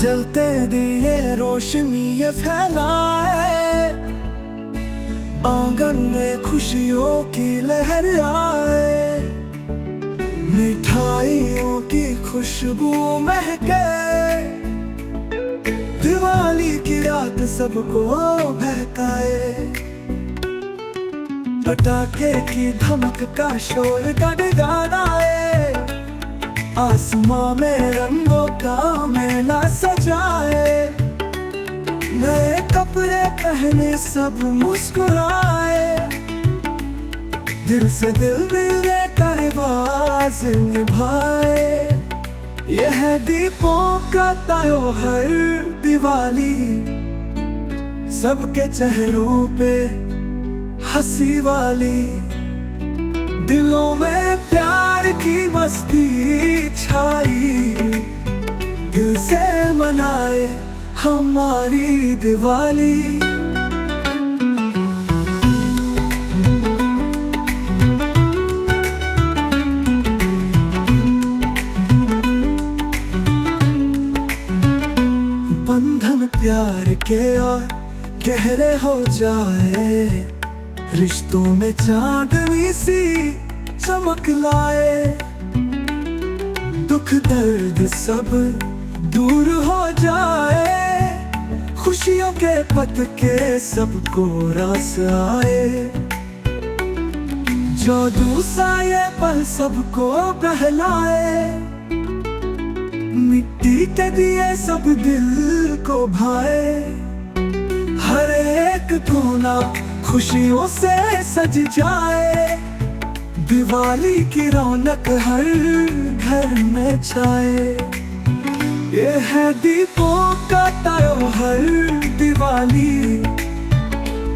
जलते दिए रोशनी ये फैलाए, आंगन में खुशियों की लहर आए, मिठाइयों की खुशबू महके, दिवाली की रात सबको बहकाए। पटाखे की धमक का शोर गड़गड़ाए, आसमां में रंगों का मेला सजाए, नए कपड़े पहने सब मुस्कुराए, दिल से दिल मिलने का रिवाज निभाए। यह दीपों का त्योहार दिवाली, सबके चेहरों पे हंसी वाली, दिलों में प्यार की मस्ती छाई, दिल से मनाए हमारी दिवाली। बंधन प्यार के और गहरे हो जाए, रिश्तों में चांदनी सी चमक लाए, दुख दर्द सब दूर हो जाए, खुशियों के पताके सबको रास आए, जो दूसरा ये पल सबको बहलाए, मिट्टी के दिए सब दिल को भाए, हर एक कोना खुशियों से सज जाए, दिवाली की रौनक हर घर में छाए। ये है दीपों का त्योहार दिवाली,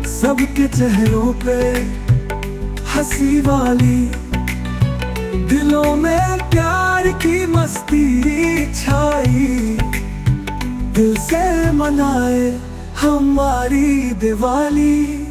सबके चेहरों पे हंसी वाली, दिलों में प्यार की मस्ती छाई, दिल से मनाए हमारी दिवाली।